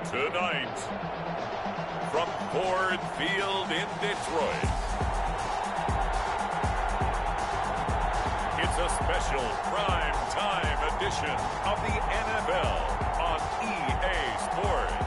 Tonight, from Ford Field in Detroit, it's a special prime time edition of the NFL on EA Sports.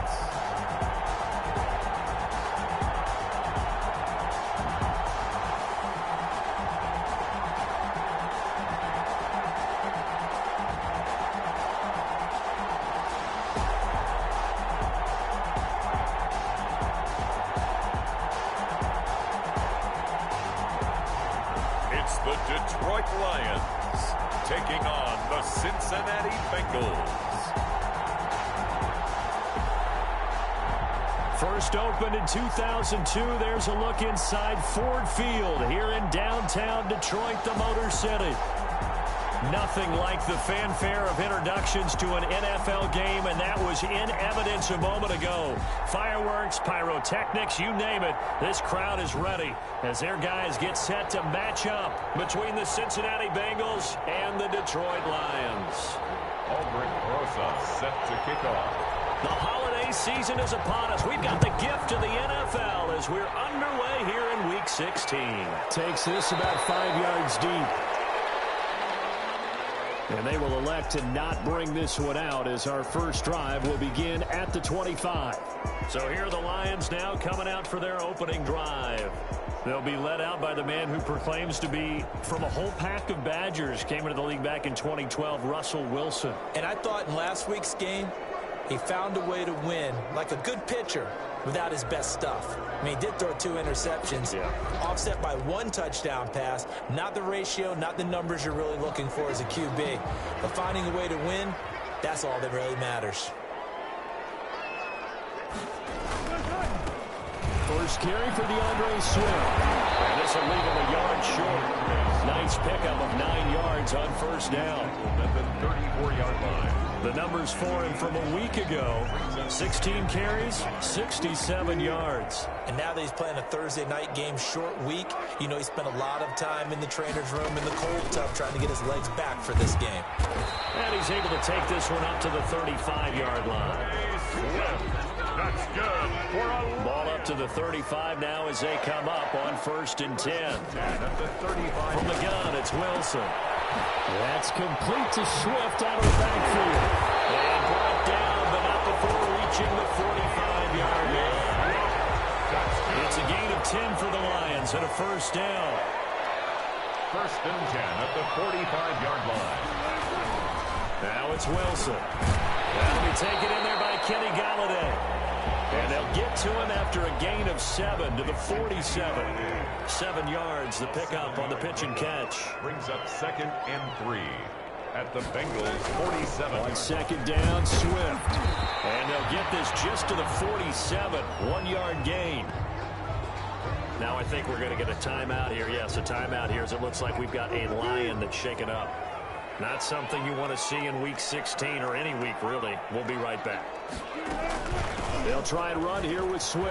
It's the Detroit Lions taking on the Cincinnati Bengals. First opened in 2002, there's a look inside Ford Field here in downtown Detroit, the Motor City. Nothing like the fanfare of introductions to an NFL game, and that was in evidence a moment ago. Fireworks, pyrotechnics, you name it. This crowd is ready as their guys get set to match up between the Cincinnati Bengals and the Detroit Lions. Albrecht Rosa set to kick off. The holiday season is upon us. We've got the gift of the NFL as we're underway here in Week 16. Takes this about 5 yards deep. And they will elect to not bring this one out as our first drive will begin at the 25. So here are the Lions now coming out for their opening drive. They'll be led out by the man who proclaims to be from a whole pack of Badgers. Came into the league back in 2012, Russell Wilson. And I thought in last week's game, he found a way to win like a good pitcher without his best stuff. I mean, he did throw 2 interceptions, offset by 1 touchdown pass. Not the ratio, not the numbers you're really looking for as a QB. But finding a way to win, that's all that really matters. First carry for DeAndre Swift. And this will leave him a yard short. Nice pickup of 9 yards on first down. At the 34-yard line. The numbers for him from a week ago, 16 carries, 67 yards. And now that he's playing a Thursday night game, short week, you know he spent a lot of time in the trainer's room in the cold tub trying to get his legs back for this game. And he's able to take this one up to the 35-yard line. That's good. Ball up to the 35 now as they come up on 1st and 10. And at the 35. From the gun, it's Wilson. That's complete to Swift out of the backfield. And brought down, but not before reaching the 45-yard line. It's a gain of 10 for the Lions and a first down. 1st and 10 at the 45-yard line. Now it's Wilson. That'll be taken in there by Kenny Galladay. And they'll get to him after a gain of 7 to the 47. 7 yards, the pickup on the pitch and catch. Brings up 2nd and 3 at the Bengals 47. On 2nd down, Swift. And they'll get this just to the 47. 1-yard gain. Now I think we're going to get a timeout here. Yes, a timeout here as it looks like we've got a Lion that's shaken up. Not something you want to see in Week 16 or any week, really. We'll be right back. They'll try and run here with Swift.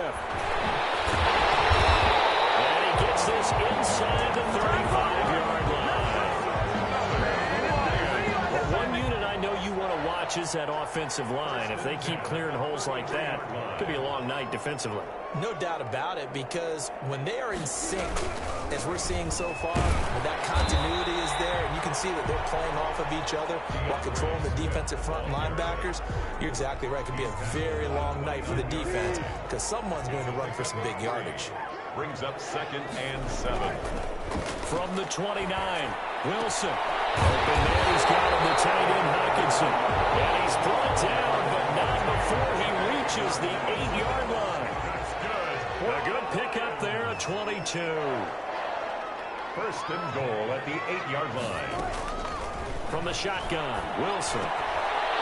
And he gets this inside the 35-yard line. Well, one unit I know you want to watch is that offensive line. If they keep clearing holes like that, it could be a long night defensively. No doubt about it, because when they are in sync, as we're seeing so far, when that continuity is there, and you can see that they're playing off of each other while controlling the defensive front linebackers, you're exactly right. It could be a very long night for the defense because someone's going to run for some big yardage. Brings up 2nd and 7. From the 29, Wilson. Open there, he's got him, the tight end, Hockenson. And he's brought down, but not before he reaches the 8-yard line. A good pickup there, a 22. 1st and goal at the 8-yard line. From the shotgun, Wilson.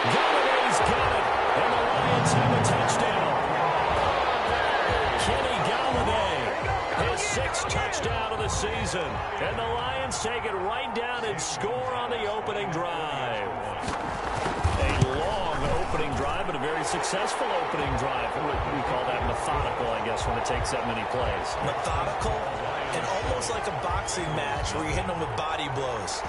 Galladay's got it, and the Lions have a touchdown. Kenny Galladay, his 6th touchdown of the season. And the Lions take it right down and score on the opening drive. A long opening drive, but a very successful opening drive. We call that methodical, I guess, when it takes that many plays. Methodical and almost like a boxing match where you're hitting them with body blows.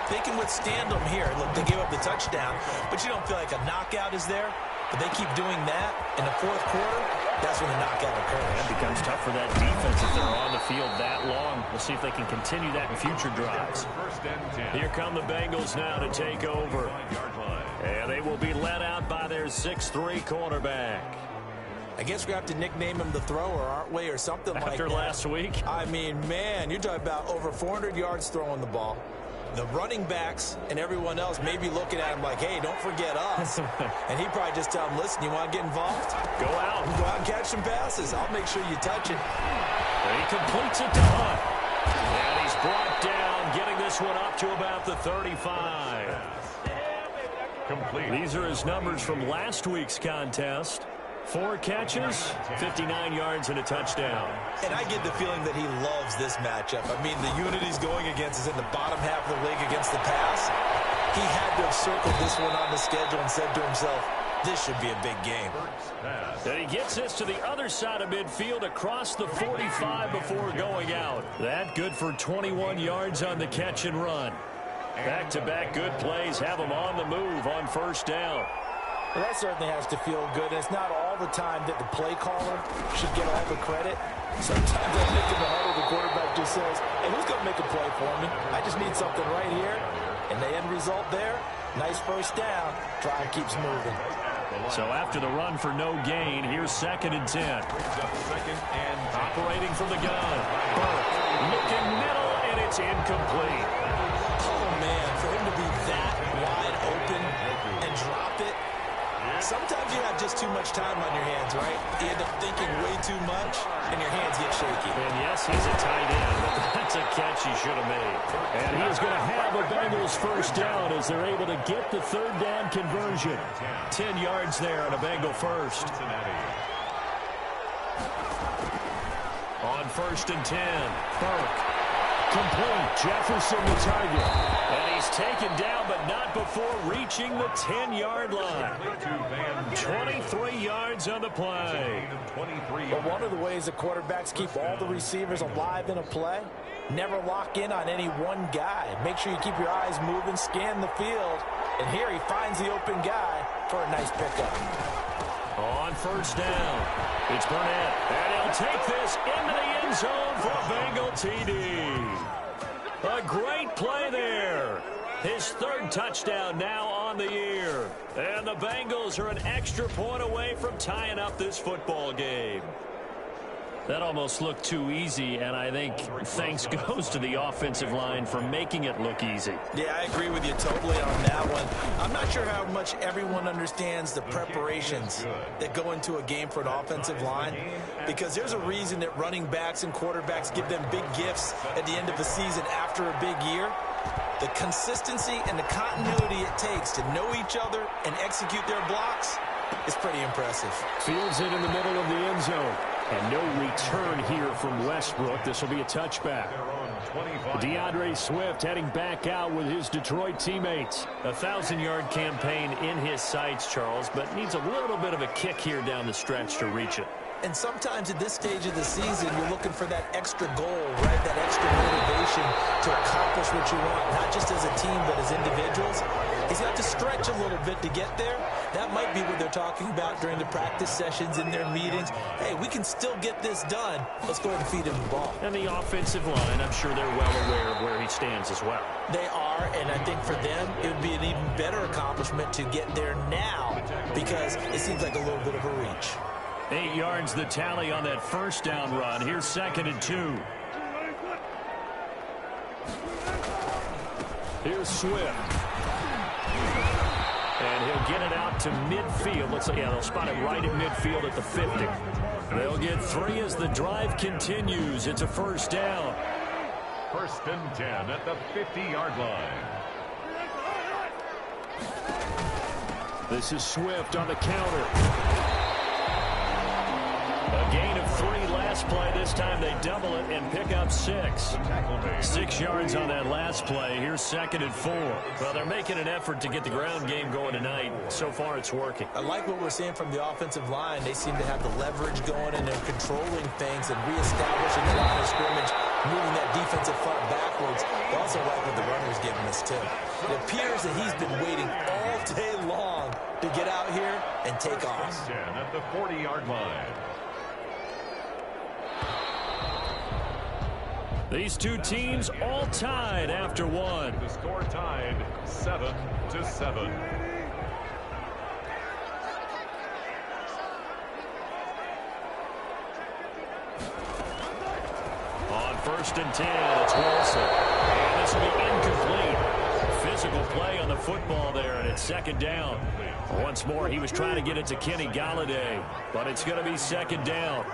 They can withstand them here. Look, they gave up the touchdown, but you don't feel like a knockout is there. But they keep doing that in the fourth quarter, that's when the knockout occurs. It becomes tough for that defense if they're on the field that long. We'll see if they can continue that in future drives. Here come the Bengals now to take over. And they will be led out by their 6'3" cornerback. I guess we have to nickname him the thrower, aren't we, or something like that. After last week? I mean, man, you're talking about over 400 yards throwing the ball. The running backs and everyone else may be looking at him like, hey, don't forget us. And he probably just tell them, listen, you want to get involved? Go out. Go out and catch some passes. I'll make sure you touch it. And he completes it to Hunt. And he's brought down, getting this one up to about the 35. Complete. These are his numbers from last week's contest. 4 catches, 59 yards, and a touchdown. And I get the feeling that he loves this matchup. I mean, the unit he's going against is in the bottom half of the league against the pass. He had to have circled this one on the schedule and said to himself, this should be a big game. And he gets this to the other side of midfield across the 45 before going out. That good for 21 yards on the catch and run. Back-to-back good plays have him on the move on first down. Well, that certainly has to feel good. And it's not all the time that the play caller should get all the credit. Sometimes I think in the huddle, the quarterback just says, hey, who's going to make a play for me? I just need something right here. And the end result there, nice first down. Drive keeps moving. So after the run for no gain, here's 2nd and 10. Operating from the gun. Burke looking middle, and it's incomplete. Oh, man, for him to be that wide open and drop it. Sometimes you have just too much time on your hands, right? You end up thinking way too much, and your hands get shaky. And yes, he's a tight end, but that's a catch he should have made. And he is going to have a Bengals first down as they're able to get the 3rd down conversion. 10 yards there on a Bengal first. On 1st and 10, Burke. Complete. Jefferson the target. And he's taken down, but not before reaching the 10-yard line. 23 yards on the play. But one of the ways the quarterbacks keep all the receivers alive in a play, never lock in on any one guy. Make sure you keep your eyes moving, scan the field. And here he finds the open guy for a nice pickup. On first down, it's Burnett. And he'll take this into the end zone for a Bengal TD. A great play there. His 3rd touchdown now on the year. And the Bengals are an extra point away from tying up this football game. That almost looked too easy, and I think thanks goes to the offensive line for making it look easy. Yeah, I agree with you totally on that one. I'm not sure how much everyone understands the preparations that go into a game for an offensive line, because there's a reason that running backs and quarterbacks give them big gifts at the end of the season after a big year. The consistency and the continuity it takes to know each other and execute their blocks is pretty impressive. Fields it in the middle of the end zone. And no return here from Westbrook. This will be a touchback. DeAndre Swift heading back out with his Detroit teammates. A 1,000-yard campaign in his sights, Charles, but needs a little bit of a kick here down the stretch to reach it. And sometimes at this stage of the season, you're looking for that extra goal, right? That extra motivation to accomplish what you want, not just as a team, but as individuals. He's got to stretch a little bit to get there. That might be what they're talking about during the practice sessions, in their meetings. Hey, we can still get this done. Let's go ahead and feed him the ball. And the offensive line, I'm sure they're well aware of where he stands as well. They are, and I think for them, it would be an even better accomplishment to get there now, because it seems like a little bit of a reach. 8 yards the tally on that first down run. Here's 2nd and 2. Here's Swift. And he'll get it out to midfield. Looks like, yeah, they'll spot it right at midfield at the 50. They'll get 3 as the drive continues. It's a first down. 1st and 10 at the 50-yard line. This is Swift on the counter. A gain of 3 last play. This time they double it and pick up 6. 6 yards on that last play. Here's 2nd and 4. Well, they're making an effort to get the ground game going tonight. So far, it's working. I like what we're seeing from the offensive line. They seem to have the leverage going, and they're controlling things and reestablishing the line of scrimmage, moving that defensive front backwards. I also like what the runner's giving us, too. It appears that he's been waiting all day long to get out here and take off. 10 at the 40-yard line. These two teams all tied after one. The score tied 7-7. On 1st and 10, it's Wilson. And this will be incomplete. Physical play on the football there, and it's 2nd down. Once more, he was trying to get it to Kenny Galladay, but it's going to be 2nd down.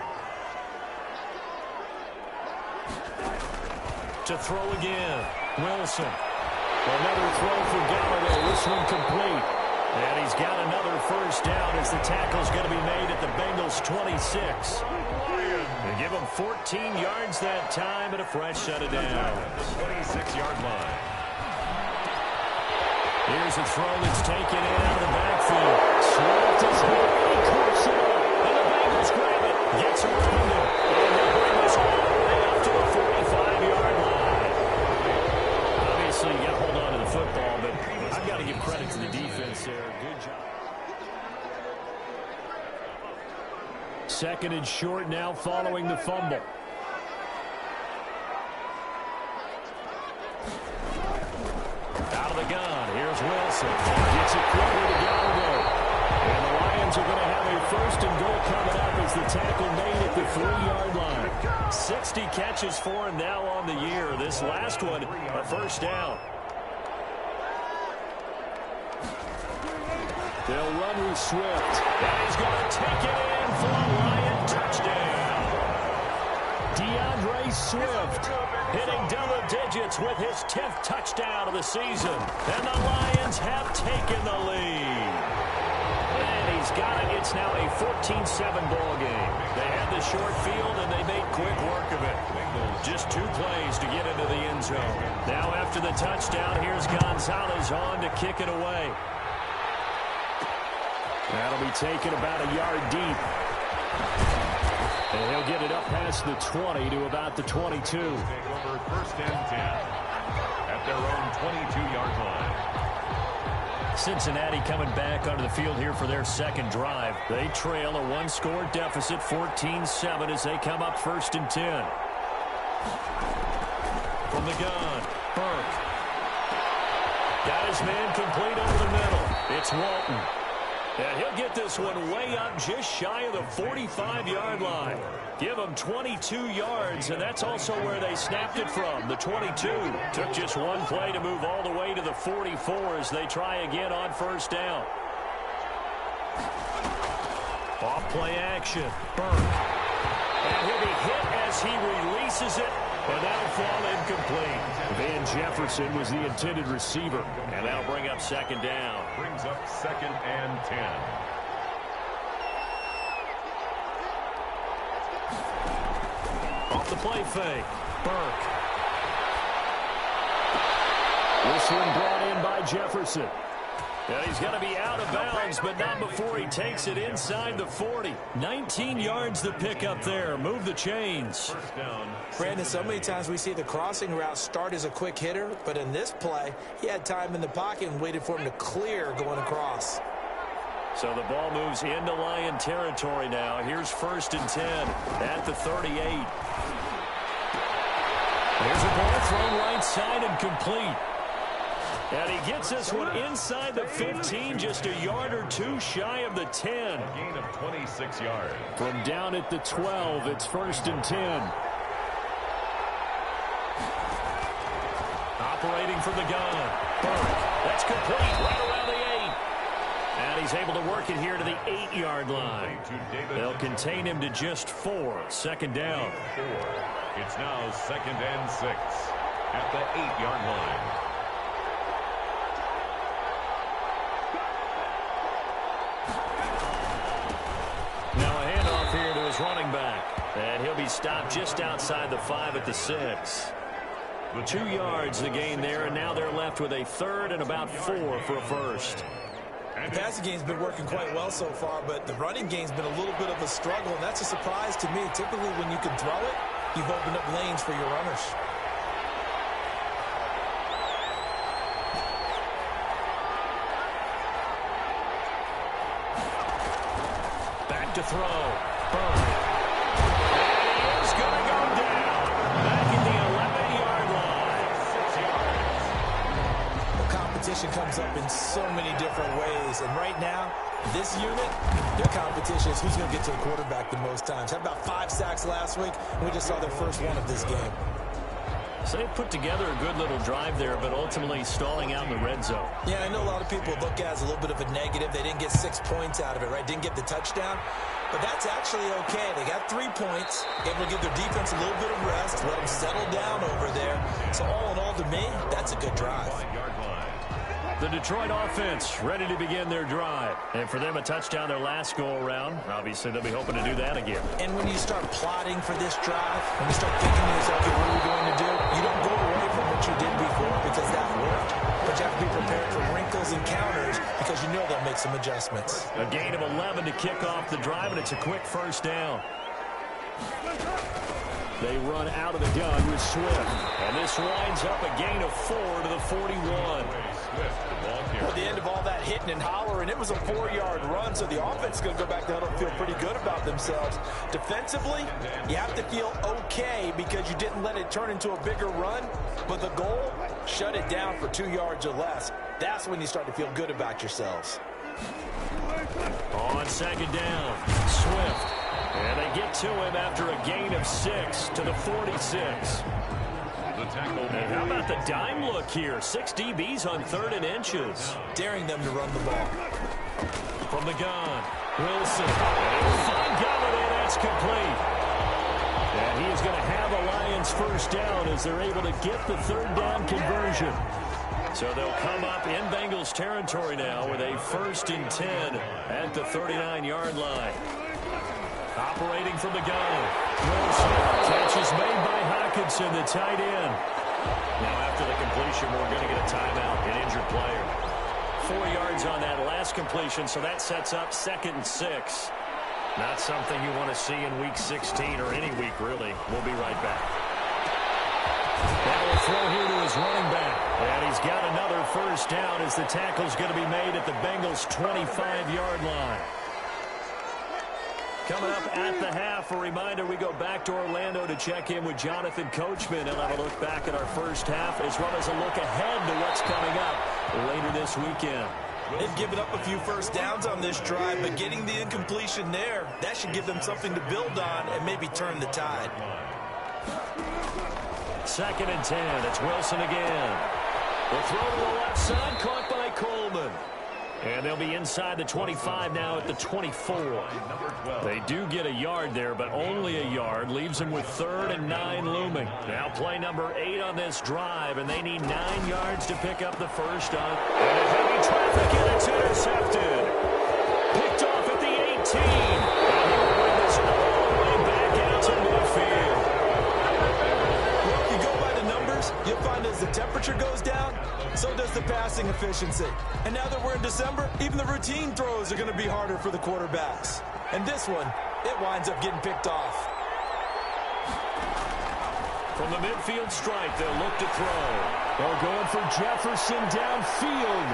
To throw again, Wilson. Another throw for Galladay. This one complete. And he's got another 1st down as the tackle's going to be made at the Bengals' 26. They give him 14 yards that time and a fresh set of downs. 26-yard line. Here's a throw that's taken in out of the backfield. Swift is hit. He clips it up. And the Bengals grab it. Gets around him. And they bring this all the way up to the 45-yard line. Obviously, you got to hold on to the football, but I've got to give credit to the defense there. Good job. 2nd and short now following the fumble. Out of the gun, here's Wilson. Gets it quickly to Galladay. And the Lions are going to have a 1st and goal coming up as the tackle made at the 3-yard line. 60 catches for him now on the year. This last one, a 1st down. They'll run with Swift. And he's going to take it in for a Lion touchdown. DeAndre Swift hitting double digits with his 10th touchdown of the season. And the Lions have taken the lead. And he's got it. It's now a 14-7 ball game. They had the short field, and they made quick work of it. Just 2 plays to get into the end zone. Now after the touchdown, here's Gonzalez on to kick it away. That'll be taken about a yard deep. And he'll get it up past the 20 to about the 22. Take over 1st and 10 at their own 22-yard line. Cincinnati coming back onto the field here for their 2nd drive. They trail a 1-score deficit, 14-7, as they come up 1st and 10. From the gun, Burke. Got his man complete over the middle. It's Walton. And he'll get this one way up just shy of the 45-yard line. Give him 22 yards, and that's also where they snapped it from, the 22. Took just 1 play to move all the way to the 44 as they try again on 1st down. Off play action, Burke. And he'll be hit as he releases it, and that'll fall incomplete. Van Jefferson was the intended receiver, and that'll bring up 2nd down. Brings up 2nd and 10. Off the play fake, Burke. This one brought in by Jefferson. And he's going to be out of bounds, but not before he takes it inside the 40. 19 yards to pick up there. Move the chains. 1st down. Brandon, so many times we see the crossing route start as a quick hitter, but in this play, he had time in the pocket and waited for him to clear going across. So the ball moves into Lion territory now. Here's 1st and 10 at the 38. There's a ball thrown right side and complete. And he gets this one inside the 15, just a yard or 2 shy of the 10. A gain of 26 yards. From down at the 12, it's 1st and 10. Operating from the gun. Burke. That's complete right around the 8. And he's able to work it here to the 8-yard line. They'll contain him to just 4. 2nd down. 4. It's now 2nd and 6 at the 8-yard line. Running back, and he'll be stopped just outside the 5 at the 6. 2 yards the gain there, and now they're left with a 3rd and about 4 for a 1st. The passing game's been working quite well so far, but the running game's been a little bit of a struggle, and that's a surprise to me. Typically, when you can throw it, you've opened up lanes for your runners. Back to throw. Burke. And he's going to go down. Back at the 11-yard line. 6 yards. The competition comes up in so many different ways. And right now, this unit, their competition is who's going to get to the quarterback the most times. Had about 5 sacks last week, and we just saw their first one of this game. So they put together a good little drive there, but ultimately stalling out in the red zone. Yeah, I know a lot of people look at it as a little bit of a negative. They didn't get 6 points out of it, right? Didn't get the touchdown. But that's actually okay. They got 3 points, able to give their defense a little bit of rest, let them settle down over there. So all in all, to me, that's a good drive. The Detroit offense ready to begin their drive. And for them, a touchdown their last go-around. Obviously, they'll be hoping to do that again. And when you start plotting for this drive, when you start thinking to yourself, okay, what are we going to do? You don't go away from what you did before because that worked. But you have to be prepared for wrinkles and counters because you know they'll make some adjustments. A gain of 11 to kick off the drive, and it's a quick first down. They run out of the gun with Swift. And this winds up a gain of 4 to the 41. At the end of all that hitting and hollering, it was a 4-yard run, so the offense is going to go back to huddle and feel pretty good about themselves. Defensively, you have to feel okay because you didn't let it turn into a bigger run, but the goal, shut it down for 2 yards or less. That's when you start to feel good about yourselves. On second down, Swift. And they get to him after a gain of 6 to the 46. And how about the dime look here? 6 DBs on 3rd and inches. Daring them to run the ball. From the gun, Wilson. Fine Galladay, that's complete. And he is going to have a Lions first down as they're able to get the 3rd down conversion. So they'll come up in Bengals territory now with a 1st and 10 at the 39-yard line. Operating from the gun. Wilson. Catch is made by Hockenson, the tight end. Now after the completion, we're going to get a timeout, an injured player. 4 yards on that last completion, so that sets up 2nd and 6. Not something you want to see in Week 16 or any week, really. We'll be right back. Now a throw here to his running back. And he's got another first down as the tackle's going to be made at the Bengals' 25-yard line. Coming up at the half, a reminder, we go back to Orlando to check in with Jonathan Coachman. He'll have a look back at our first half as well as a look ahead to what's coming up later this weekend. They've given up a few first downs on this drive, but getting the incompletion there, that should give them something to build on and maybe turn the tide. 2nd and 10. It's Wilson again. The throw to the left side, caught by Coleman. And they'll be inside the 25 now at the 24. They do get a yard there, but only a yard. Leaves them with 3rd and 9 looming. Now play number 8 on this drive, and they need 9 yards to pick up the first on. And heavy traffic, and it's intercepted. Picked off at the 18. And he'll bring this all the way back out to midfield. Well, if you go by the numbers, you'll find as the temperature goes down, so does the passing efficiency. And now that we're in December, even the routine throws are going to be harder for the quarterbacks. And this one, it winds up getting picked off. From the midfield stripe, they'll look to throw. They're going for Jefferson downfield.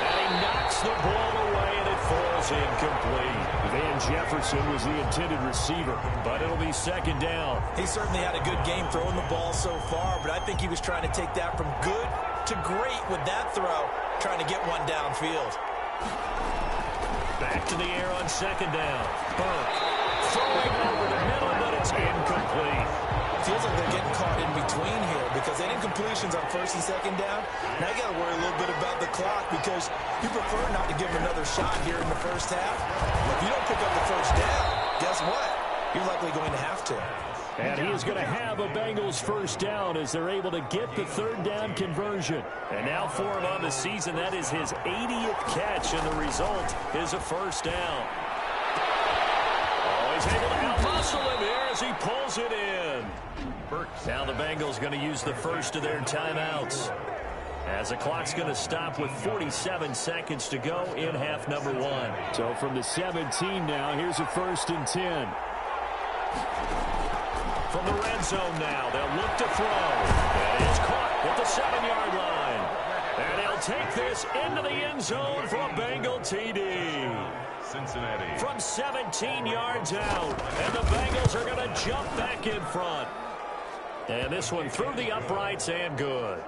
And he knocks the ball away, and it falls incomplete. Van Jefferson was the intended receiver, but it'll be 2nd down. He certainly had a good game throwing the ball so far, but I think he was trying to take that from good to great with that throw, trying to get one downfield. Back to the air on 2nd down. Burke throwing over the middle, but it's incomplete. Feels like they're getting caught in between here because they didn't completions on 1st and 2nd down. Now you got to worry a little bit about the clock because you prefer not to give them another shot here in the first half. But if you don't pick up the first down, guess what? You're likely going to have to. And he is going to have a Bengals first down as they're able to get the 3rd down conversion. And now for him on the season, that is his 80th catch, and the result is a first down. Oh, he's able to out-muscle him here as he pulls it in. Now the Bengals going to use the first of their timeouts, as the clock's going to stop with 47 seconds to go in half number 1. So from the 17 now, here's a 1st and 10. From the red zone now, they'll look to throw. And it's caught at the 7-yard line. And he'll take this into the end zone for a Bengal TD. Cincinnati. From 17 yards out. And the Bengals are going to jump back in front. And this one through the uprights and good.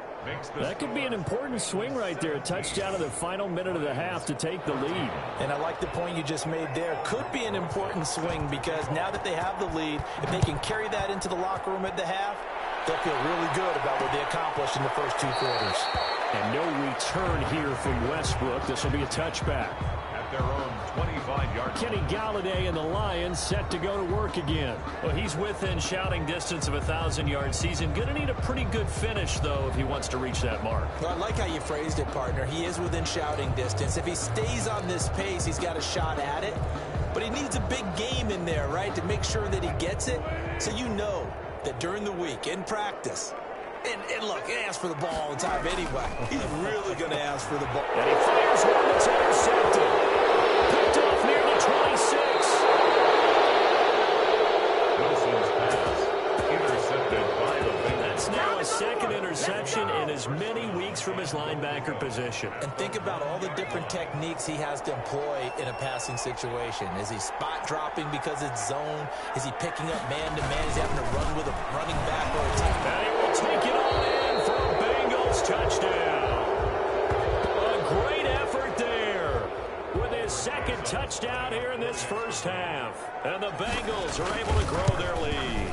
That could be an important swing right there. A touchdown in the final minute of the half to take the lead. And I like the point you just made there. Could be an important swing because now that they have the lead, if they can carry that into the locker room at the half, they'll feel really good about what they accomplished in the first 2 quarters. And no return here from Westbrook. This will be a touchback. At their own 25-yard. Kenny Galladay and the Lions set to go to work again. Well, he's within shouting distance of a 1,000-yard season. Going to need a pretty good finish, though, if he wants to reach that mark. Well, I like how you phrased it, partner. He is within shouting distance. If he stays on this pace, he's got a shot at it. But he needs a big game in there, right, to make sure that he gets it. So you know that during the week, in practice, and look, he asks for the ball all the time anyway. He's really going to ask for the ball. And he fires one that's intercepted. Picked off near the 26. Wilson's pass intercepted by the Bengals. That's now a second interception in as many weeks from his linebacker position. And think about all the different techniques he has to employ in a passing situation. Is he spot dropping because it's zone? Is he picking up man-to-man? Is he having to run with a running back or a team? And he will take it on in for a Bengals touchdown. A great effort there with his second touchdown here in this first half. And the Bengals are able to grow their lead.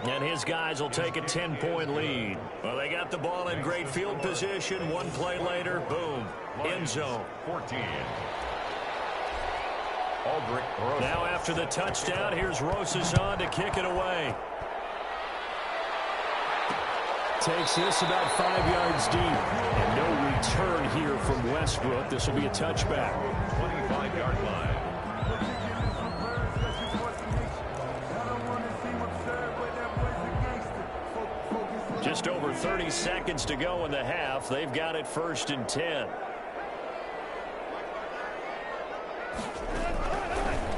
And his guys will take a 10-point lead. Well, they got the ball in great field position. One play later, boom, end zone. 14. Now after the touchdown, here's Rosas on to kick it away. Takes this about 5 yards deep. And no return here from Westbrook. This will be a touchback. 25-yard line. Just over 30 seconds to go in the half. They've got it 1st and 10.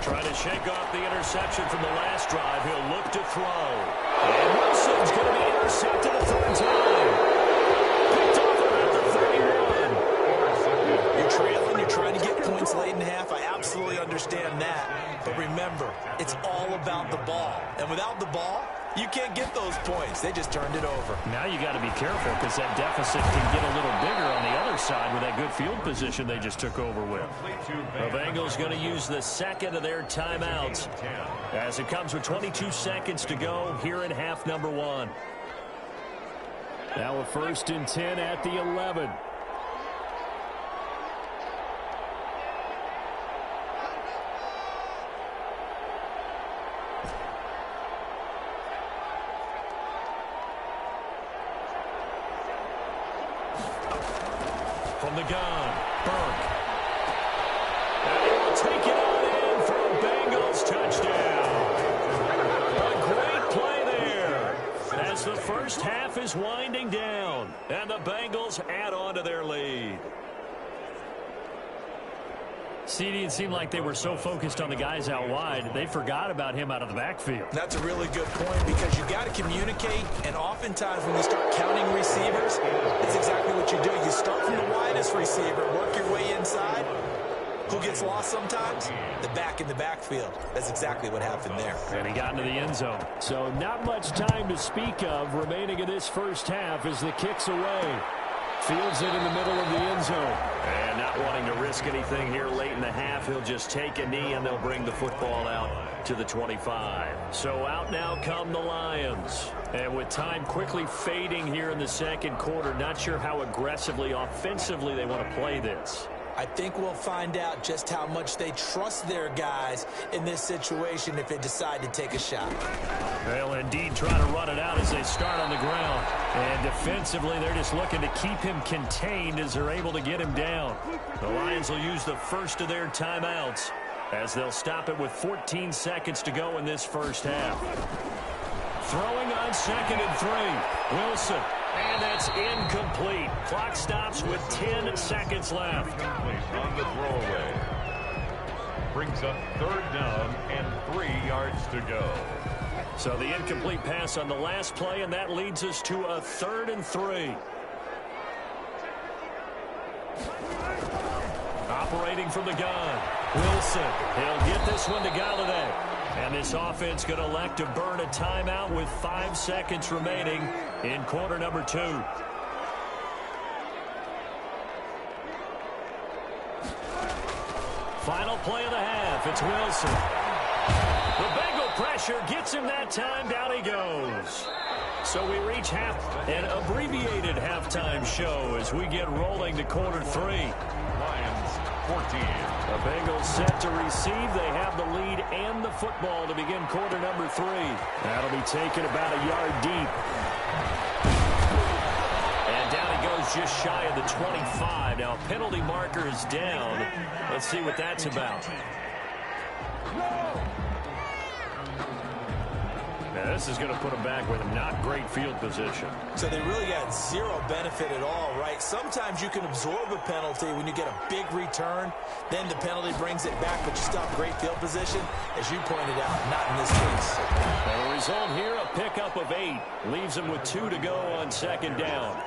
Trying to shake off the interception from the last drive. He'll look to throw. And Wilson's going to be intercepted a third time. Picked off around the 31. You're trailing. You're trying to get points late in the half. I absolutely understand that. But remember, it's all about the ball. And without the ball, you can't get those points. They just turned it over. Now you got to be careful because that deficit can get a little bigger on the other side with that good field position they just took over with. The Bengals going to use the second of their timeouts as it comes with 22 seconds to go here in half number 1. Now a 1st and 10 at the 11. From the gun, Burke. And he will take it on in for a Bengals touchdown. A great play there as the first half is winding down. And the Bengals add on to their lead. CD, it seemed like they were so focused on the guys out wide, they forgot about him out of the backfield. That's a really good point because you got to communicate, and oftentimes when you start counting receivers, that's exactly what you do. You start from the widest receiver, work your way inside. Who gets lost sometimes? The back in the backfield. That's exactly what happened there. And he got into the end zone. So not much time to speak of remaining in this first half as the kick's away. Fields it in the middle of the end zone. And not wanting to risk anything here late in the half, he'll just take a knee and they'll bring the football out to the 25. So out now come the Lions. And with time quickly fading here in the second quarter, not sure how aggressively, offensively they want to play this. I think we'll find out just how much they trust their guys in this situation if they decide to take a shot. They'll indeed try to run it out as they start on the ground. And defensively, they're just looking to keep him contained as they're able to get him down. The Lions will use the first of their timeouts as they'll stop it with 14 seconds to go in this first half. Throwing on 2nd and 3. Wilson. And that's incomplete. Clock stops with 10 seconds left. On the throwaway. Brings up 3rd down and 3 yards to go. So the incomplete pass on the last play, and that leads us to a 3rd and 3. Operating from the gun, Wilson. He'll get this one to Galladay. And this offense going to elect to burn a timeout with 5 seconds remaining in quarter number 2. Final play of the half. It's Wilson. The Bengal pressure gets him that time. Down he goes. So we reach an abbreviated halftime show as we get rolling to quarter 3. Lions 14. The Bengals set to receive. They have the lead and the football to begin quarter number 3. That'll be taken about a yard deep. And down he goes just shy of the 25. Now a penalty marker is down. Let's see what that's about. Now this is going to put them back with not great field position. So they really got zero benefit at all, right? Sometimes you can absorb a penalty when you get a big return. Then the penalty brings it back, but you still have great field position. As you pointed out, not in this case. The result here, a pickup of 8. Leaves them with 2 to go on second down.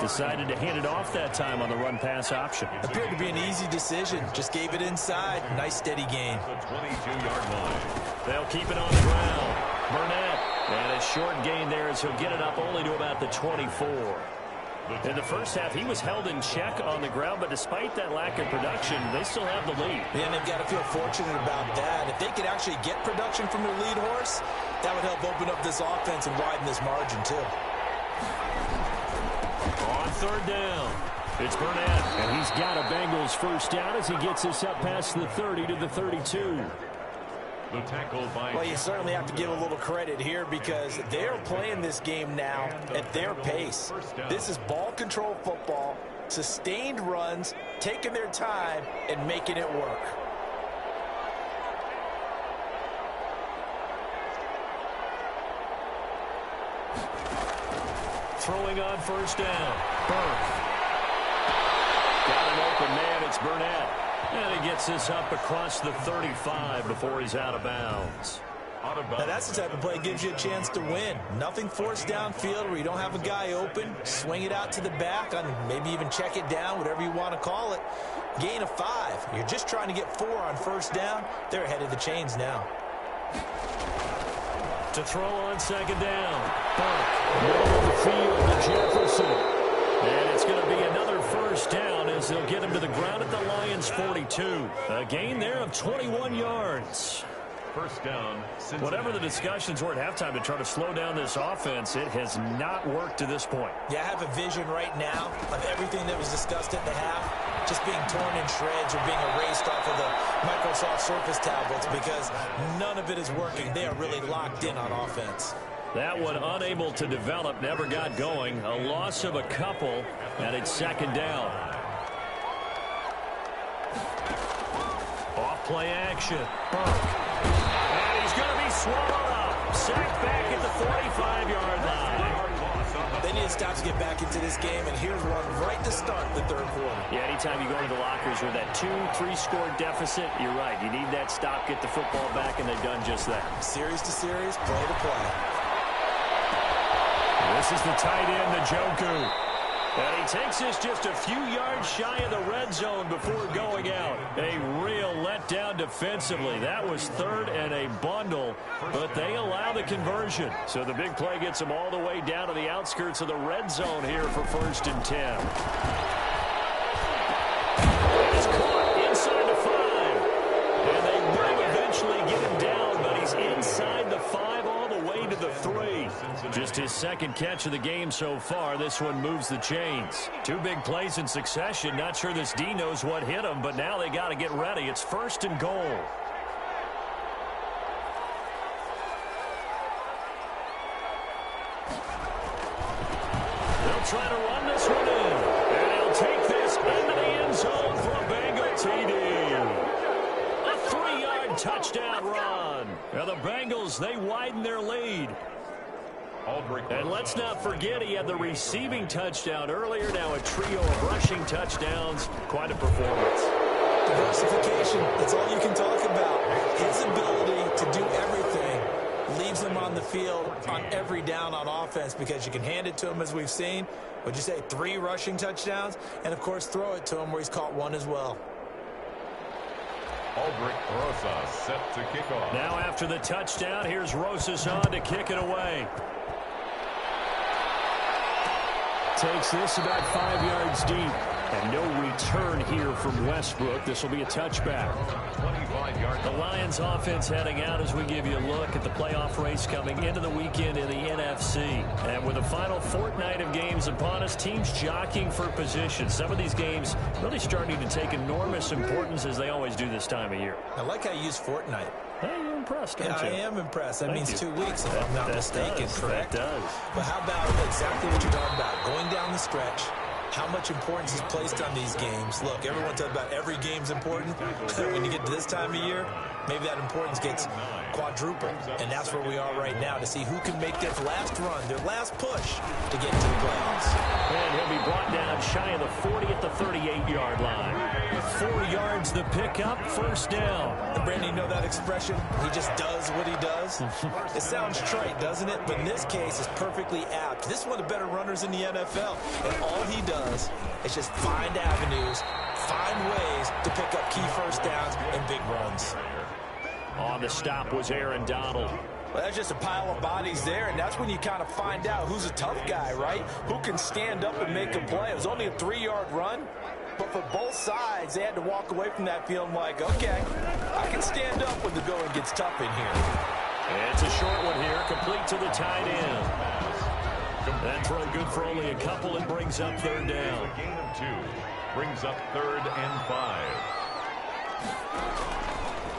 Decided to hand it off that time on the run-pass option. Appeared to be an easy decision. Just gave it inside. Nice, steady gain. The 22-yard line. They'll keep it on the ground. Burnett. And a short gain there as he'll get it up only to about the 24. In the first half, he was held in check on the ground, but despite that lack of production, they still have the lead. And they've got to feel fortunate about that. If they could actually get production from their lead horse, that would help open up this offense and widen this margin, too. On third down, it's Burnett, and he's got a Bengals first down as he gets this up past the 30 to the 32. The tackle by... Well, you certainly have to give a little credit here because they're playing this game now at their pace. This is ball control football, sustained runs, taking their time, and making it work. Throwing on first down. Burke. Got an open man. It's Burnett. And he gets this up across the 35 before he's out of bounds. Now that's the type of play that gives you a chance to win. Nothing forced downfield where you don't have a guy open. Swing it out to the back, maybe even check it down, whatever you want to call it. Gain of 5. You're just trying to get 4 on first down. They're ahead of the chains now. To throw on second down. Burke. Middle of the field to Jefferson. And it's going to be another first down as they'll get him to the ground at the Lions' 42. A gain there of 21 yards. First down. Whatever the discussions were at halftime to try to slow down this offense, it has not worked to this point. Yeah, I have a vision right now of everything that was discussed at the half just being torn in shreds or being erased off of the Microsoft Surface tablets because none of it is working. They are really locked in on offense. That one unable to develop, never got going. A loss of a couple, and it's second down. Off play action. Burke. And he's going to be swallowed up. Sacked back at the 45-yard line. They need to stop to get back into this game, and here's one right to start the third quarter. Yeah, anytime you go into the lockers with that 2-3 score deficit, you're right. You need that stop, get the football back, and they've done just that. Series to series, play to play. This is the tight end, Njoku. And he takes this just a few yards shy of the red zone before going out. A real letdown defensively. That was third and a bundle, but they allow the conversion. So the big play gets them all the way down to the outskirts of the red zone here for 1st and 10. It's caught inside the 5. And they will eventually get him down, but he's inside the 5 all the way to the 3. Just his second catch of the game so far. This one moves the chains. 2 big plays in succession. Not sure this D knows what hit him, but now they got to get ready. It's 1st and goal. They'll try to run this one in. And they'll take this into the end zone for a Bengal TD. A 3-yard touchdown run. Now the Bengals, they widen their lead. And let's not forget he had the receiving touchdown earlier. Now a trio of rushing touchdowns. Quite a performance. Diversification, that's all you can talk about. His ability to do everything leaves him on the field on every down on offense because you can hand it to him as we've seen. Would you say 3 rushing touchdowns? And, of course, throw it to him where he's caught 1 as well. Aldrich Rosas set to kick off. Now after the touchdown, here's Rosas on to kick it away. Takes this about 5 yards deep. And no return here from Westbrook. This will be a touchback. 25 yards. The Lions offense heading out as we give you a look at the playoff race coming into the weekend in the NFC. And with the final fortnight of games upon us, teams jockeying for position. Some of these games really starting to take enormous importance as they always do this time of year. I like how you use fortnight. Hey, you're impressed, aren't you? I am impressed. That Thank means you. 2 weeks, if I'm not mistaken, correct? That does. But how about exactly what you're talking about? Going down the stretch, how much importance is placed on these games. Look, everyone talks about every game's important. When you get to this time of year, maybe that importance gets quadrupled. And that's where we are right now to see who can make their last run, their last push to get into the playoffs. And he'll be brought down shy of the 40 at the 38-yard line. 4 yards the pickup, first down. And Brandon, you know that expression? He just does what he does. It sounds trite, doesn't it? But in this case, it's perfectly apt. This is one of the better runners in the NFL. And all he does is just find avenues, find ways to pick up key first downs and big runs. On the stop was Aaron Donald. Well, that's just a pile of bodies there, and that's when you kind of find out who's a tough guy, right? Who can stand up and make a play. It was only a 3-yard run, but for both sides, they had to walk away from that feeling like, okay, I can stand up when the going gets tough in here. It's a short one here, complete to the tight end. That throw good for only a couple. It brings up third down. A gain of 2 brings up 3rd and 5.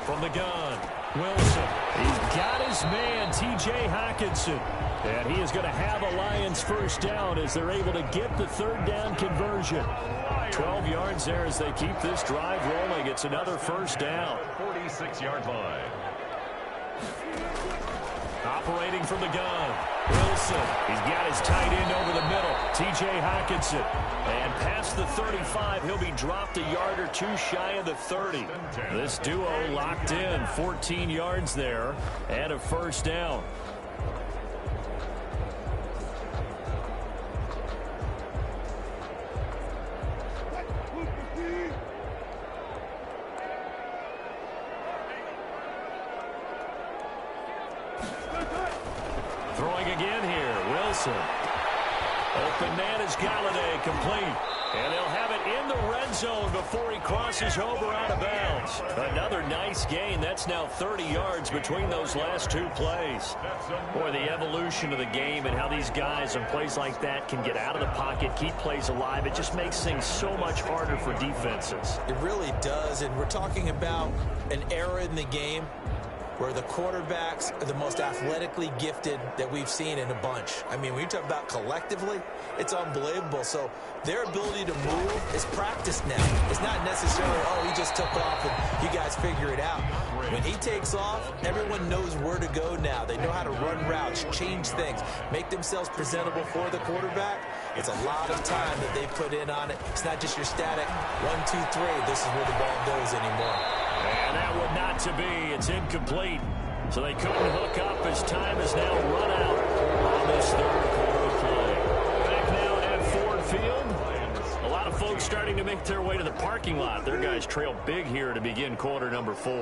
From the gun, Wilson. He's got his man, T.J. Hockenson. And he is going to have a Lions first down as they're able to get the third down conversion. 12 yards there as they keep this drive rolling. It's another first down. 46-yard line. Operating from the gun, Wilson. He's got his tight end over the middle, T.J. Hockenson. And past the 35, he'll be dropped a yard or two shy of the 30. This duo locked in, 14 yards there, and a first down. Throwing again here, Wilson. Open man is Galladay, complete. And they'll have it in the red zone before he crosses over out of bounds. Another nice gain. That's now 30 yards between those last two plays. Boy, the evolution of the game and how these guys in plays like that can get out of the pocket, keep plays alive, it just makes things so much harder for defenses. It really does, and we're talking about an era in the game where the quarterbacks are the most athletically gifted that we've seen in a bunch. I mean, when you talk about collectively, it's unbelievable. So their ability to move is practiced now. It's not necessarily, oh, he just took off and you guys figure it out. When he takes off, everyone knows where to go now. They know how to run routes, change things, make themselves presentable for the quarterback. It's a lot of time that they put in on it. It's not just your static 1, 2, 3. This is where the ball goes anymore. And that one not to be. It's incomplete. So they couldn't hook up as time has now run out on this third quarter play. Back now at Ford Field. A lot of folks starting to make their way to the parking lot. Their guys trail big here to begin quarter number 4.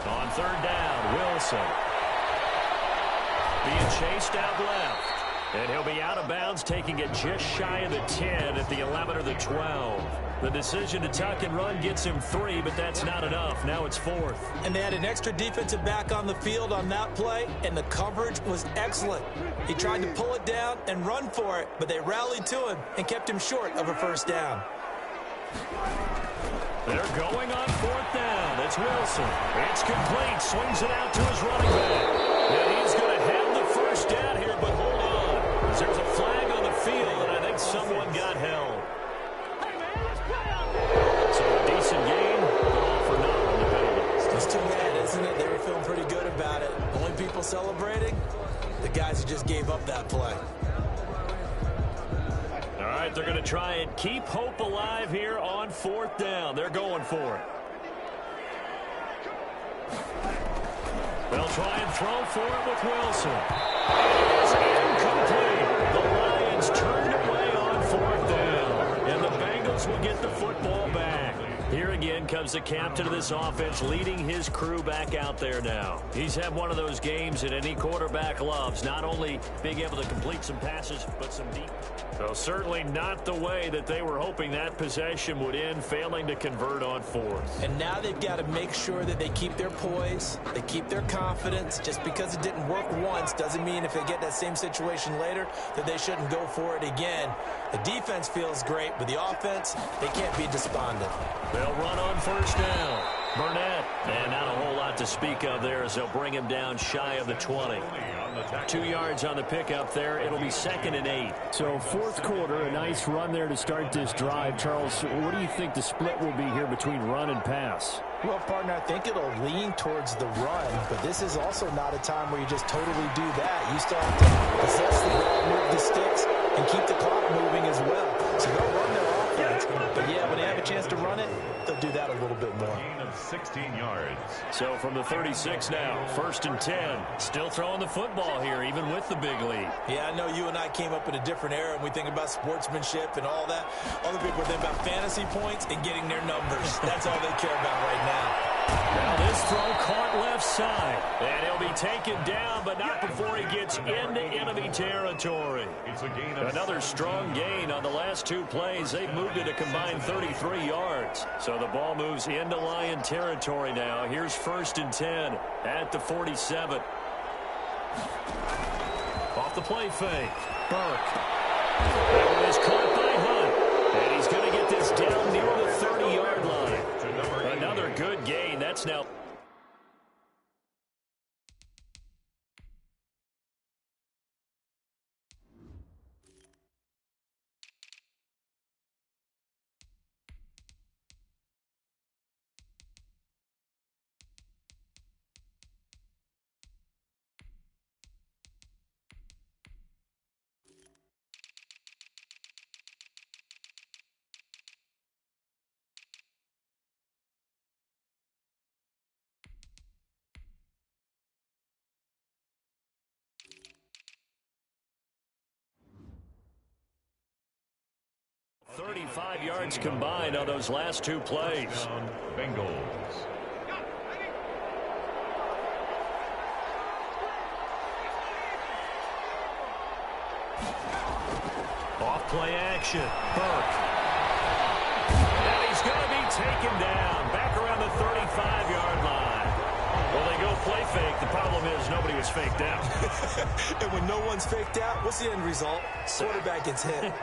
On third down, Wilson. Being chased out left. And he'll be out of bounds, taking it just shy of the 10 at the 11 or the 12. The decision to tuck and run gets him 3, but that's not enough. Now it's 4th. And they had an extra defensive back on the field on that play, and the coverage was excellent. He tried to pull it down and run for it, but they rallied to him and kept him short of a first down. They're going on 4th down. It's Wilson. It's complete. Swings it out to his running back. And he's going to have the first down here, but hold on. There's a flag on the field, and I think someone got held. So a decent game, but all for naught on the penalty. It's too bad, isn't it? They were feeling pretty good about it. Only people celebrating, the guys who just gave up that play. All right, they're going to try and keep hope alive here on 4th down. They're going for it. They'll try and throw for it with Wilson. It's incomplete. The Lions turned away on 4th down. And the Bengals Bengals will get the football back. Here again comes the captain of this offense leading his crew back out there now. He's had one of those games that any quarterback loves, not only being able to complete some passes, but some deep. So certainly not the way that they were hoping that possession would end, failing to convert on fourth. And now they've got to make sure that they keep their poise, they keep their confidence. Just because it didn't work once doesn't mean if they get that same situation later that they shouldn't go for it again. The defense feels great, but the offense, they can't be despondent. They'll run on first down. Burnett, and not a whole lot to speak of there as they'll bring him down shy of the 20. 2 yards on the pickup there. It'll be 2nd and 8. So fourth quarter, a nice run there to start this drive. Charles, what do you think the split will be here between run and pass? Well, partner, I think it'll lean towards the run, but this is also not a time where you just totally do that. You still have to possess the ball, move the sticks, and keep the clock moving as well. So they'll run their offense, but yeah, when they have a chance to run it, they'll do that a little bit more. Gain of 16 yards. So from the 36 now, 1st and 10. Still throwing the football here, even with the big lead. Yeah, I know you and I came up in a different era, and we think about sportsmanship and all that. Other people think about fantasy points and getting their numbers. That's all they care about right now. Now this throw caught left side. And he'll be taken down, but not before he gets into enemy territory. It's a gain of Another strong gain on the last 2 plays. They've moved it a combined 33 yards. So the ball moves into Lion territory now. Here's 1st and 10 at the 47. Off the play fake. Burke. That one is caught by Hunt. And he's going to get this down near the 30-yard line. Another good gain. That's now... ...35 yards combined on those last 2 plays. Bengals. Off play action. Burke. And he's going to be taken down back around the 35-yard line. Well, they go play fake. The problem is nobody was faked out. And when no one's faked out, what's the end result? Quarterback gets hit.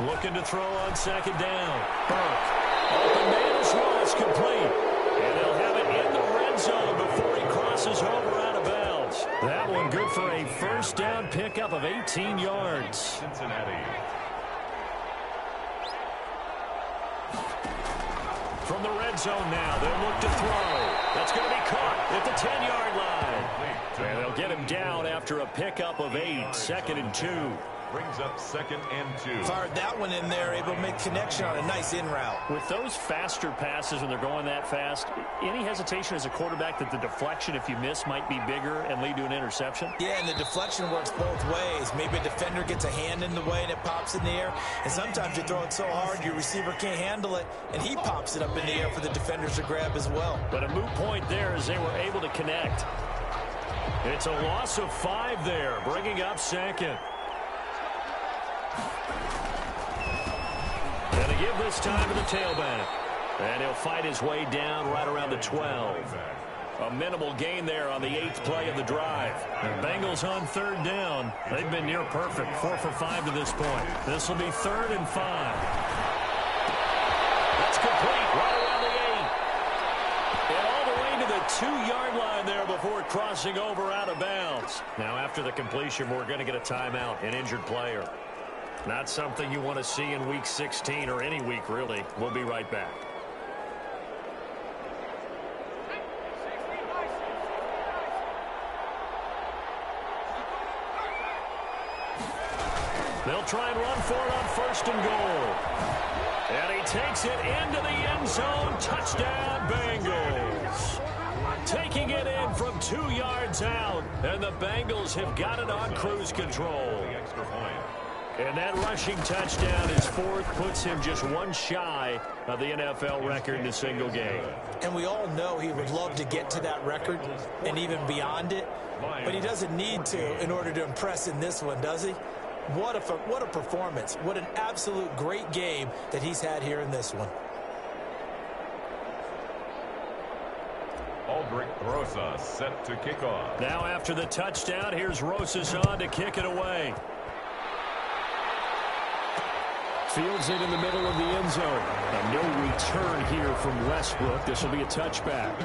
Looking to throw on 2nd down. Burke. Open man as well. It's complete. And they'll have it in the red zone before he crosses over out of bounds. That one good for a 1st down pickup of 18 yards. Cincinnati. From the red zone now, they'll look to throw. That's going to be caught at the 10-yard line. And they'll get him down after a pickup of 8. 2nd and 2. Brings up 2nd and 2. Fired that one in there, able to make connection on a nice in route. With those faster passes when they're going that fast, any hesitation as a quarterback that the deflection, if you miss, might be bigger and lead to an interception? Yeah, and the deflection works both ways. Maybe a defender gets a hand in the way and it pops in the air. And sometimes you throw it so hard your receiver can't handle it, and he pops it up in the air for the defenders to grab as well. But a moot point there as they were able to connect. It's a loss of 5 there, bringing up 2nd. And they give this time to the tailback. And he'll fight his way down right around the 12. A minimal gain there on the 8th play of the drive. The Bengals on 3rd down. They've been near perfect, 4 for 5 to this point. This will be 3rd and 5. That's complete right around the 8. And all the way to the 2-yard line there before crossing over out of bounds. Now after the completion, we're going to get a timeout, an injured player. Not something you want to see in Week 16 or any week, really. We'll be right back. They'll try and run for it on 1st and goal. And he takes it into the end zone. Touchdown, Bengals. Taking it in from 2 yards out. And the Bengals have got it on cruise control. The extra point. And that rushing touchdown, his fourth, puts him just one shy of the NFL record in a single game. And we all know he would love to get to that record and even beyond it, but he doesn't need to in order to impress in this one, does he? What a performance. What an absolute great game that he's had here in this one. Aldrich Rosas set to kick off. Now after the touchdown, here's Rosas on to kick it away. Fields it in the middle of the end zone. And no return here from Westbrook. This will be a touchback.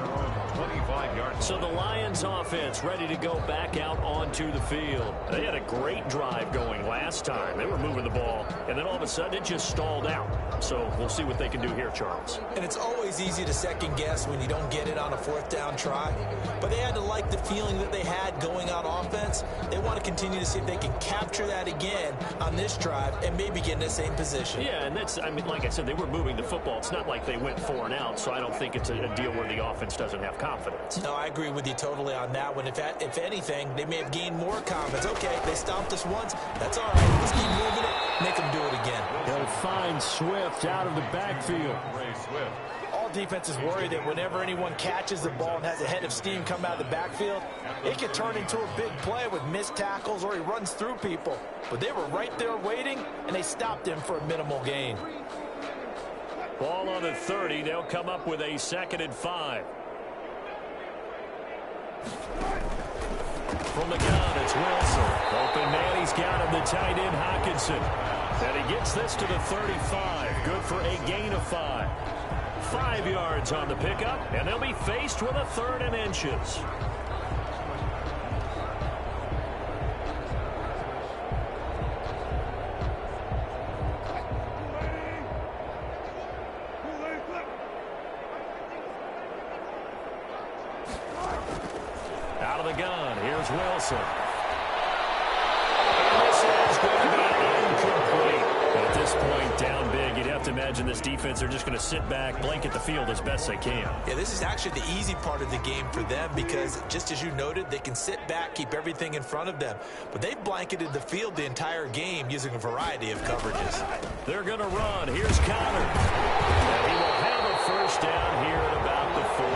25 yards. So the Lions offense ready to go back out onto the field. They had a great drive going last time. They were moving the ball, and then all of a sudden it just stalled out. So we'll see what they can do here, Charles. And it's always easy to second guess when you don't get it on a fourth down try. But they had to like the feeling that they had going on offense. They want to continue to see if they can capture that again on this drive and maybe get in the same position. Yeah, and that's, I mean, like I said, they were moving the football. It's not like they went 4 and out, so I don't think it's a deal where the offense doesn't have confidence. No, I agree with you totally on that one. If anything, they may have gained more confidence. Okay, they stopped us once. That's all right. Let's keep moving it. Make them do it again. They'll find Swift out of the backfield. Ray Swift. All defenses worry that whenever anyone catches the ball and has a head of steam come out of the backfield, it could turn into a big play with missed tackles or he runs through people. But they were right there waiting, and they stopped him for a minimal gain. Ball on the 30. They'll come up with a 2nd and 5. From the gun, it's Wilson. Open man, he's got him, the tight end, Hockenson. And he gets this to the 35. Good for a gain of 5. 5 yards on the pickup, and they'll be faced with a 3rd and inches. Out of the gun, here's Wilson. And this is going to be incomplete. At this point, down big, you'd have to imagine this defense are just going to sit back, blanket the field as best they can. Yeah, this is actually the easy part of the game for them because, just as you noted, they can sit back, keep everything in front of them. But they've blanketed the field the entire game using a variety of coverages. They're going to run. Here's Connor. And he will have a first down here at about the 40.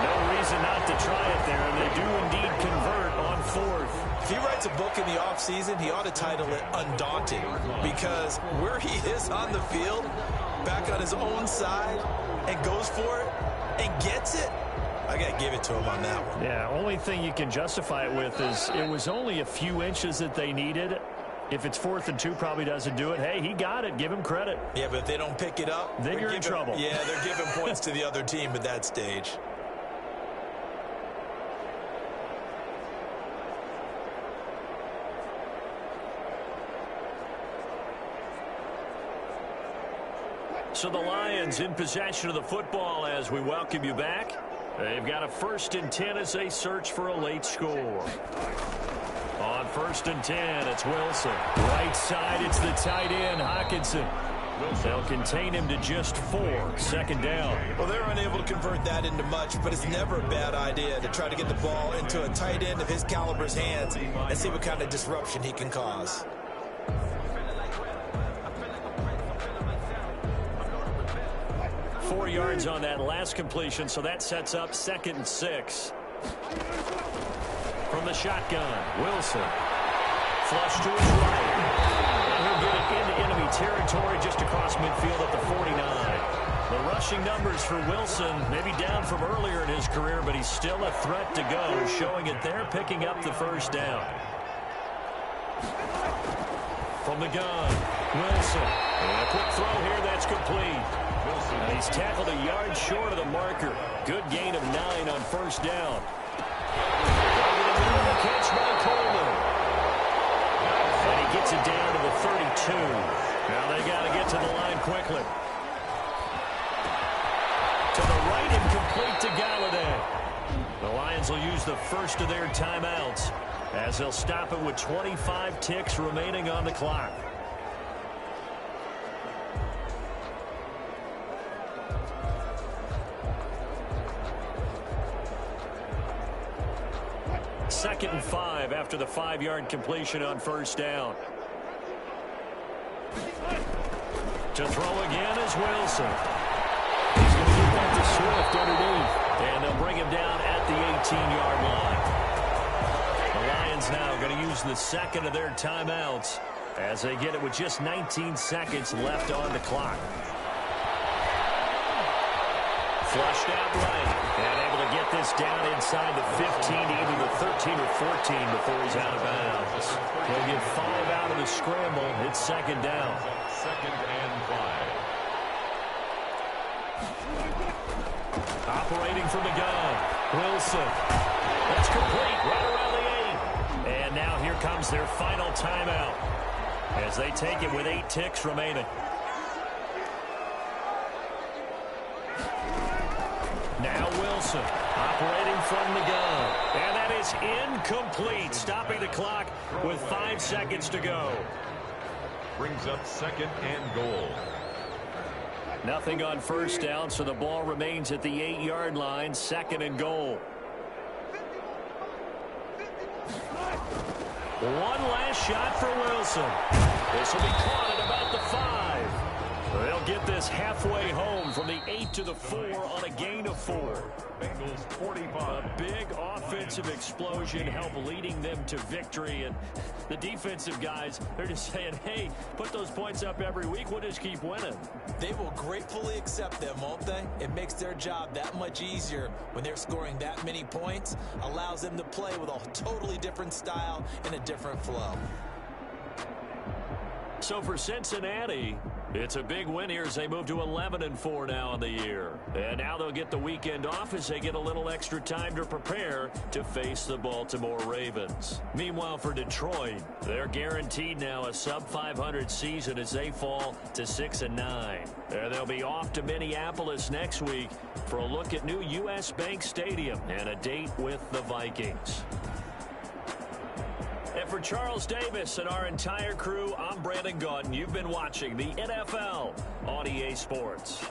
No reason not to try it there, and they do indeed convert on 4th. If he writes a book in the offseason, he ought to title it Undaunted, because where he is on the field, back on his own side, and goes for it, and gets it, I got to give it to him on that one. Yeah, only thing you can justify it with is it was only a few inches that they needed. If it's 4th and 2, probably doesn't do it. Hey, he got it. Give him credit. Yeah, but if they don't pick it up, then you're in trouble. Yeah, they're giving points to the other team at that stage. So the Lions in possession of the football as we welcome you back. They've got a 1st and 10 as they search for a late score. On 1st and 10, it's Wilson. Right side, it's the tight end, Hockenson. They'll contain him to just 4. 2nd down. Well, they're unable to convert that into much, but it's never a bad idea to try to get the ball into a tight end of his caliber's hands and see what kind of disruption he can cause. Four yards on that last completion, so that sets up 2nd and 6. From the shotgun, Wilson. Flush to his right. And he'll get it into enemy territory just across midfield at the 49. The rushing numbers for Wilson, maybe down from earlier in his career, but he's still a threat to go, showing it there, picking up the 1st down. From the gun, Wilson. And a quick throw here, that's complete. And he's tackled a yard short of the marker. Good gain of 9 on 1st down. Over the middle of the catch by Coleman. And he gets it down to the 32. Now they got to get to the line quickly. To the right and complete to Galladay. The Lions will use the first of their timeouts as they'll stop it with 25 ticks remaining on the clock. Second and 5 after the 5-yard completion on 1st down. To throw again is Wilson. He's going to get that to Swift underneath. And they'll bring him down at the 18-yard line. The Lions now going to use the second of their timeouts as they get it with just 19 seconds left on the clock. Flushed out right. And able to get this down inside the 15 to either the 13 or 14 before he's out of bounds. He'll get 5 out of the scramble. It's second down. Second and 5. Operating from the gun. Wilson. That's complete right around the 8. And now here comes their final timeout as they take it with 8 ticks remaining. Now Wilson operating from the gun. And that is incomplete, stopping the clock with 5 seconds to go. Brings up second and goal. Nothing on first down, so the ball remains at the 8-yard line, second and goal. One last shot for Wilson. This will be caught at about the 5. They'll get this halfway home from the 8 to the 4 on a gain of 4. Bengals 45. A big offensive explosion helped leading them to victory. And the defensive guys, they're just saying, hey, put those points up every week. We'll just keep winning. They will gratefully accept them, won't they? It makes their job that much easier when they're scoring that many points. Allows them to play with a totally different style and a different flow. So for Cincinnati, it's a big win here as they move to 11-4 now in the year. And now they'll get the weekend off as they get a little extra time to prepare to face the Baltimore Ravens. Meanwhile, for Detroit, they're guaranteed now a sub-500 season as they fall to 6-9. And they'll be off to Minneapolis next week for a look at new U.S. Bank Stadium and a date with the Vikings. And for Charles Davis and our entire crew, I'm Brandon Gaudin. You've been watching the NFL on EA Sports.